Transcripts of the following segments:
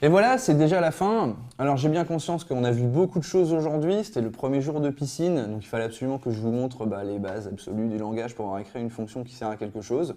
Et voilà, c'est déjà la fin. Alors j'ai bien conscience qu'on a vu beaucoup de choses aujourd'hui, c'était le premier jour de piscine, donc il fallait absolument que je vous montre les bases absolues du langage pour avoir écrit une fonction qui sert à quelque chose.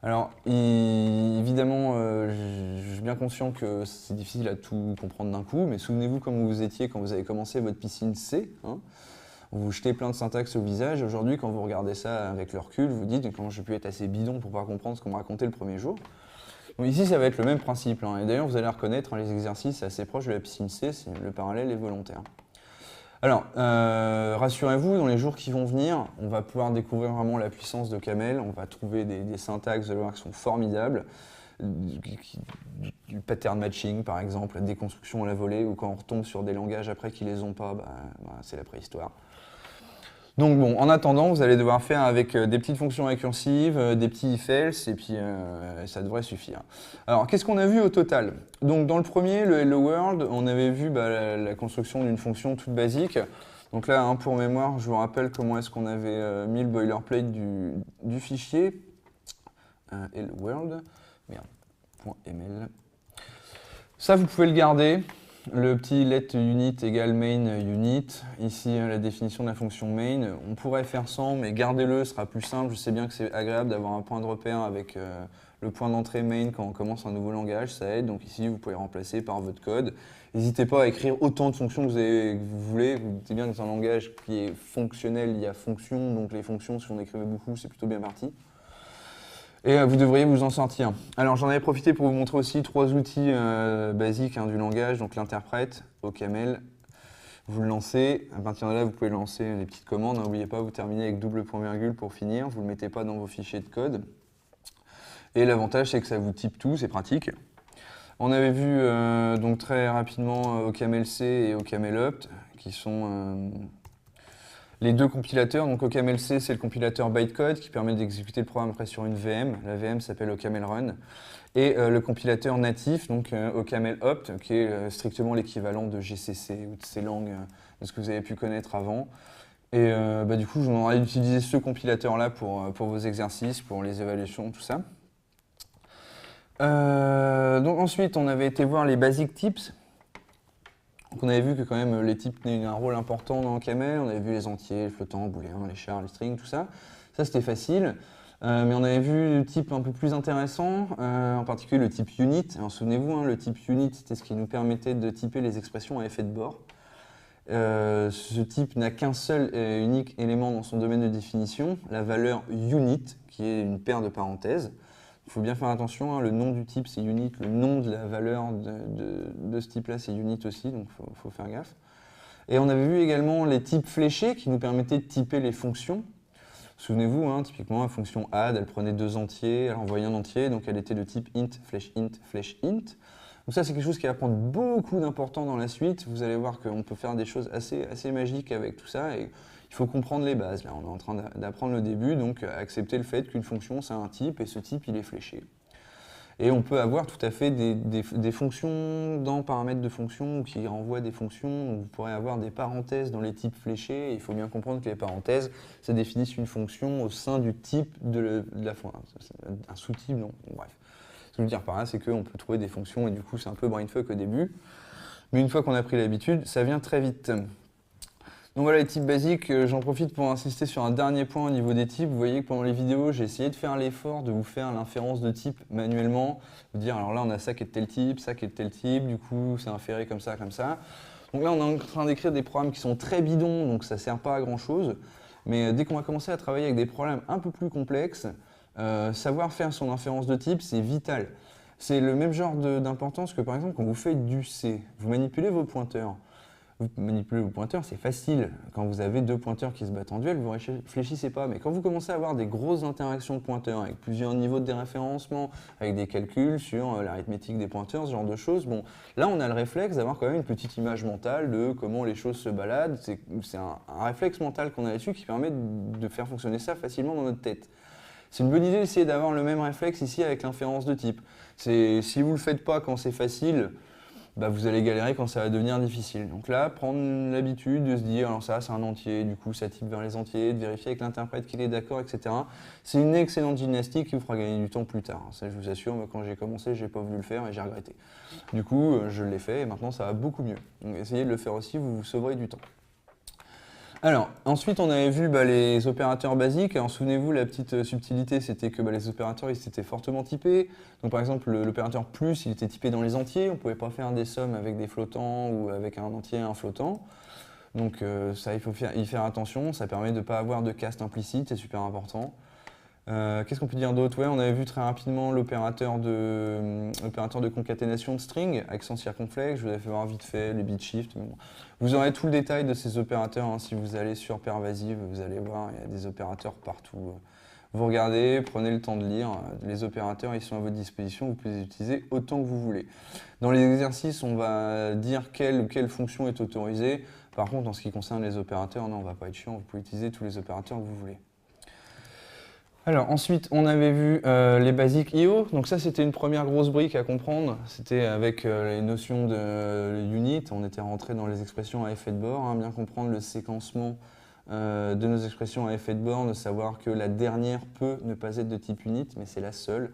Alors évidemment, je suis bien conscient que c'est difficile à tout comprendre d'un coup, mais souvenez-vous comme vous étiez quand vous avez commencé votre piscine C, hein. Vous vous jetez plein de syntaxe au visage, aujourd'hui quand vous regardez ça avec le recul, vous dites comment j'ai pu être assez bidon pour pas comprendre ce qu'on me racontait le premier jour. Donc ici, ça va être le même principe, hein. Et d'ailleurs, vous allez reconnaître, hein, les exercices assez proches de la piscine C, le parallèle est volontaire. Alors, rassurez-vous, dans les jours qui vont venir, on va pouvoir découvrir vraiment la puissance de Camel, on va trouver des syntaxes de loi qui sont formidables, du pattern matching par exemple, la déconstruction à la volée, ou quand on retombe sur des langages après qui les ont pas, c'est la préhistoire. Donc bon, en attendant, vous allez devoir faire avec des petites fonctions récursives, des petits if-else, et puis ça devrait suffire. Alors, qu'est-ce qu'on a vu au total? Donc dans le premier, le Hello World, on avait vu la construction d'une fonction toute basique. Donc là, hein, pour mémoire, je vous rappelle comment est-ce qu'on avait mis le boilerplate du fichier. Hello World, merde, .ml. Ça, vous pouvez le garder. Le petit let unit égale main unit. Ici, la définition de la fonction main. On pourrait faire sans, mais gardez-le, ce sera plus simple. Je sais bien que c'est agréable d'avoir un point de repère avec le point d'entrée main quand on commence un nouveau langage, ça aide. Donc ici, vous pouvez remplacer par votre code. N'hésitez pas à écrire autant de fonctions que vous voulez. Vous dites bien que dans un langage qui est fonctionnel, il y a fonction. Donc les fonctions, si on écrivait beaucoup, c'est plutôt bien parti. Et vous devriez vous en sortir. Alors j'en avais profité pour vous montrer aussi 3 outils basiques, hein, du langage, donc l'interprète, OCaml, vous le lancez, à partir de là vous pouvez lancer les petites commandes, n'oubliez pas, vous terminez avec double point virgule pour finir, vous ne le mettez pas dans vos fichiers de code. Et l'avantage c'est que ça vous type tout, c'est pratique. On avait vu donc très rapidement OCamlC et OCamlopt, qui sont les deux compilateurs. Donc OCamlC, c'est le compilateur bytecode qui permet d'exécuter le programme après sur une VM. La VM s'appelle OCamlRun. Et le compilateur natif, donc OCamlopt, qui est strictement l'équivalent de GCC ou de ces langues, de ce que vous avez pu connaître avant. Et du coup, je vous demanderai d'utiliser ce compilateur-là pour vos exercices, pour les évaluations, tout ça. Donc ensuite, on avait été voir les basic tips. Donc on avait vu que quand même les types tenaient un rôle important dans Camel, on avait vu les entiers, les flottants, booléens, les chars, les strings, tout ça. Ça c'était facile, mais on avait vu le type un peu plus intéressant, en particulier le type unit. Alors souvenez-vous, hein, le type unit c'était ce qui nous permettait de typer les expressions à effet de bord. Ce type n'a qu'un seul et unique élément dans son domaine de définition, la valeur unit, qui est une paire de parenthèses. Il faut bien faire attention, hein, le nom du type c'est unit, le nom de la valeur de ce type-là c'est unit aussi, donc il faut faire gaffe. Et on avait vu également les types fléchés qui nous permettaient de typer les fonctions. Souvenez-vous, hein, typiquement la fonction add, elle prenait 2 entiers, elle envoyait un entier, donc elle était de type int, flèche int, flèche int. Donc ça c'est quelque chose qui va prendre beaucoup d'importance dans la suite, vous allez voir qu'on peut faire des choses assez magiques avec tout ça. Et il faut comprendre les bases. Là, on est en train d'apprendre le début, donc accepter le fait qu'une fonction, c'est un type, et ce type, il est fléché. Et on peut avoir tout à fait des fonctions dans paramètres de fonctions qui renvoient des fonctions. Donc vous pourrez avoir des parenthèses dans les types fléchés. Et il faut bien comprendre que les parenthèses, ça définissent une fonction au sein du type de la fonction. Un sous-type, non. Bon, bref. Ce que je veux dire par là, c'est qu'on peut trouver des fonctions, et du coup, c'est un peu brainfuck au début. Mais une fois qu'on a pris l'habitude, ça vient très vite. Donc voilà les types basiques, j'en profite pour insister sur un dernier point au niveau des types. Vous voyez que pendant les vidéos, j'ai essayé de faire l'effort de vous faire l'inférence de type manuellement. Vous dire, alors là on a ça qui est de tel type, ça qui est de tel type, du coup c'est inféré comme ça, comme ça. Donc là on est en train d'écrire des programmes qui sont très bidons, donc ça ne sert pas à grand chose. Mais dès qu'on va commencer à travailler avec des problèmes un peu plus complexes, savoir faire son inférence de type, c'est vital. C'est le même genre d'importance que par exemple quand vous faites du C, vous manipulez vos pointeurs. Vous manipulez vos pointeurs, c'est facile. Quand vous avez 2 pointeurs qui se battent en duel, vous ne réfléchissez pas. Mais quand vous commencez à avoir des grosses interactions de pointeurs avec plusieurs niveaux de déréférencement, avec des calculs sur l'arithmétique des pointeurs, ce genre de choses, bon, là on a le réflexe d'avoir quand même une petite image mentale de comment les choses se baladent. C'est un réflexe mental qu'on a là-dessus qui permet de faire fonctionner ça facilement dans notre tête. C'est une bonne idée d'essayer d'avoir le même réflexe ici avec l'inférence de type. Si vous ne le faites pas quand c'est facile, bah, vous allez galérer quand ça va devenir difficile. Donc là, prendre l'habitude de se dire, alors ça c'est un entier, du coup ça type vers les entiers, de vérifier avec l'interprète qu'il est d'accord, etc. C'est une excellente gymnastique qui vous fera gagner du temps plus tard. Ça je vous assure, moi, quand j'ai commencé, j'ai pas voulu le faire et j'ai regretté. Du coup, je l'ai fait et maintenant ça va beaucoup mieux. Donc essayez de le faire aussi, vous vous sauverez du temps. Alors, ensuite, on avait vu les opérateurs basiques. Alors, souvenez-vous, la petite subtilité, c'était que les opérateurs, ils étaient fortement typés. Donc, par exemple, l'opérateur plus, il était typé dans les entiers. On ne pouvait pas faire des sommes avec des flottants ou avec un entier et un flottant. Donc, ça, il faut y faire attention. Ça permet de ne pas avoir de caste implicite, c'est super important. Qu'est-ce qu'on peut dire d'autre? Ouais, on avait vu très rapidement l'opérateur de concaténation de string, accent circonflexe. Je vous avais fait voir vite fait les bit shift. Bon. Vous aurez tout le détail de ces opérateurs hein, si vous allez sur Pervasive. Vous allez voir, il y a des opérateurs partout. Vous regardez, prenez le temps de lire. Les opérateurs, ils sont à votre disposition. Vous pouvez les utiliser autant que vous voulez. Dans les exercices, on va dire quelle fonction est autorisée. Par contre, en ce qui concerne les opérateurs, non, on ne va pas être chiant. Vous pouvez utiliser tous les opérateurs que vous voulez. Alors ensuite, on avait vu les basiques IO. Donc ça, c'était une première grosse brique à comprendre. C'était avec les notions de unit. On était rentré dans les expressions à effet de bord, hein, bien comprendre le séquencement de nos expressions à effet de bord, de savoir que la dernière peut ne pas être de type unit, mais c'est la seule.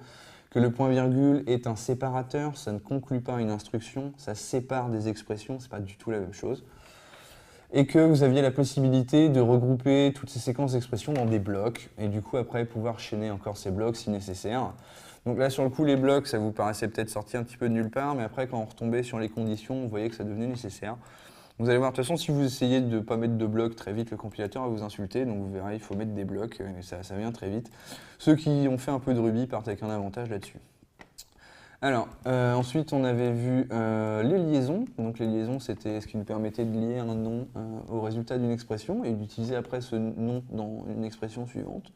Que le point-virgule est un séparateur, ça ne conclut pas une instruction, ça sépare des expressions, c'est pas du tout la même chose. Et que vous aviez la possibilité de regrouper toutes ces séquences d'expressions dans des blocs, et du coup après pouvoir chaîner encore ces blocs si nécessaire. Donc là sur le coup les blocs ça vous paraissait peut-être sorti un petit peu de nulle part, mais après quand on retombait sur les conditions, vous voyez que ça devenait nécessaire. Vous allez voir, de toute façon si vous essayez de ne pas mettre de blocs très vite, le compilateur va vous insulter, donc vous verrez il faut mettre des blocs, et ça vient très vite. Ceux qui ont fait un peu de Ruby partent avec un avantage là-dessus. Alors, ensuite, on avait vu les liaisons. Donc, les liaisons, c'était ce qui nous permettait de lier un nom au résultat d'une expression et d'utiliser après ce nom dans une expression suivante.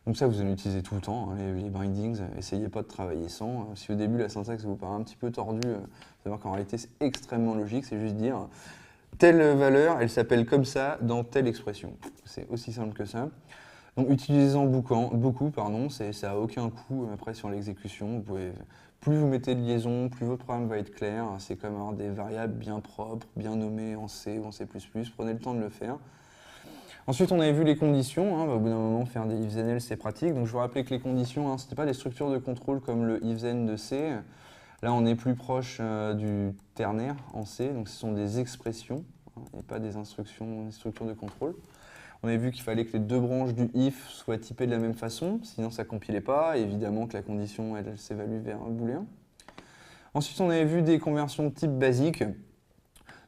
Donc ça, vous allez l'utiliser tout le temps, hein, les bindings. Essayez pas de travailler sans. Si au début, la syntaxe vous paraît un petit peu tordue, vous allez voir qu'en réalité, c'est extrêmement logique. C'est juste dire telle valeur, elle s'appelle comme ça dans telle expression. C'est aussi simple que ça. Donc, utilisez-en beaucoup, ça n'a aucun coût après sur l'exécution. Plus vous mettez de liaison, plus votre programme va être clair. C'est comme avoir des variables bien propres, bien nommées en C ou en C++. Prenez le temps de le faire. Ensuite, on avait vu les conditions. Hein. Au bout d'un moment, faire des if then else, c'est pratique. Donc, je vous rappelais que les conditions, ce n'étaient pas des structures de contrôle comme le if then de C. Là, on est plus proche du ternaire en C. Donc, ce sont des expressions et pas des instructions, des structures de contrôle. On avait vu qu'il fallait que les deux branches du if soient typées de la même façon, sinon ça ne compilait pas. Et évidemment que la condition, elle s'évalue vers un booléen. Ensuite, on avait vu des conversions de type basique.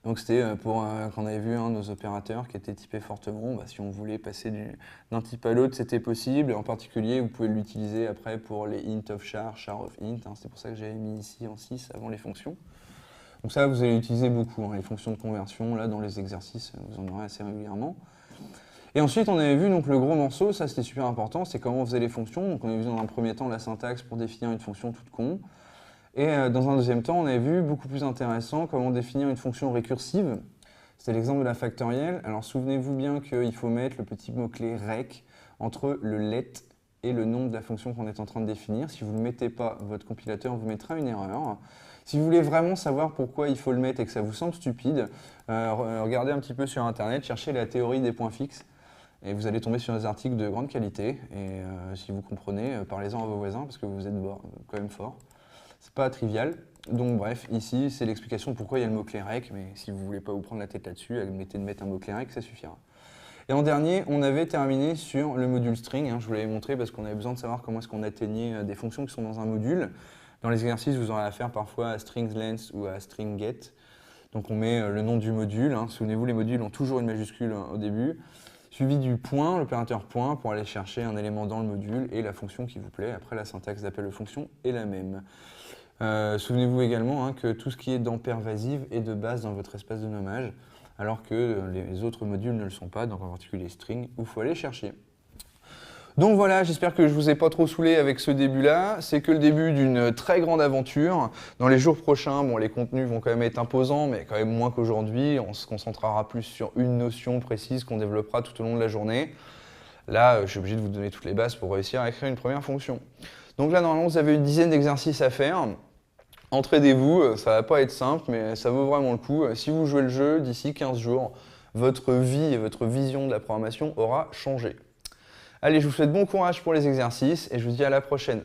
Donc c'était pour quand on avait vu nos opérateurs qui étaient typés fortement. Si on voulait passer d'un type à l'autre, c'était possible. Et en particulier, vous pouvez l'utiliser après pour les int of char, char of int. C'est pour ça que j'avais mis ici en 6 avant les fonctions. Donc ça, vous allez l'utiliser beaucoup, les fonctions de conversion. Là, dans les exercices, vous en aurez assez régulièrement. Et ensuite, on avait vu donc, le gros morceau, ça c'était super important, c'est comment on faisait les fonctions. Donc on avait vu dans un premier temps la syntaxe pour définir une fonction toute con. Et dans un deuxième temps, on avait vu, beaucoup plus intéressant, comment définir une fonction récursive. C'était l'exemple de la factorielle. Alors souvenez-vous bien qu'il faut mettre le petit mot-clé rec entre le let et le nom de la fonction qu'on est en train de définir. Si vous ne le mettez pas, votre compilateur vous mettra une erreur. Si vous voulez vraiment savoir pourquoi il faut le mettre et que ça vous semble stupide, regardez un petit peu sur Internet, cherchez la théorie des points fixes. Et vous allez tomber sur des articles de grande qualité. Et si vous comprenez, parlez-en à vos voisins parce que vous êtes quand même fort. C'est pas trivial. Donc bref, ici, c'est l'explication de pourquoi il y a le mot-clé rec. Mais si vous voulez pas vous prendre la tête là-dessus, admettez de mettre un mot-clé rec, ça suffira. Et en dernier, on avait terminé sur le module string. Je vous l'avais montré parce qu'on avait besoin de savoir comment est-ce qu'on atteignait des fonctions qui sont dans un module. Dans les exercices, vous aurez affaire parfois à string length ou à string get. Donc on met le nom du module. Souvenez-vous, les modules ont toujours une majuscule au début. Suivi du point, l'opérateur point, pour aller chercher un élément dans le module et la fonction qui vous plaît. Après, la syntaxe d'appel de fonction est la même. Souvenez-vous également que tout ce qui est dans Pervasive est de base dans votre espace de nommage, alors que les autres modules ne le sont pas, donc en particulier string, où il faut aller chercher. Donc voilà, j'espère que je ne vous ai pas trop saoulé avec ce début-là. C'est que le début d'une très grande aventure. Dans les jours prochains, les contenus vont quand même être imposants, mais quand même moins qu'aujourd'hui. On se concentrera plus sur une notion précise qu'on développera tout au long de la journée. Là, je suis obligé de vous donner toutes les bases pour réussir à écrire une première fonction. Donc là, normalement, vous avez une dizaine d'exercices à faire. Entraidez-vous, ça va pas être simple, mais ça vaut vraiment le coup. Si vous jouez le jeu, d'ici 15 jours, votre vie et votre vision de la programmation aura changé. Allez, je vous souhaite bon courage pour les exercices et je vous dis à la prochaine.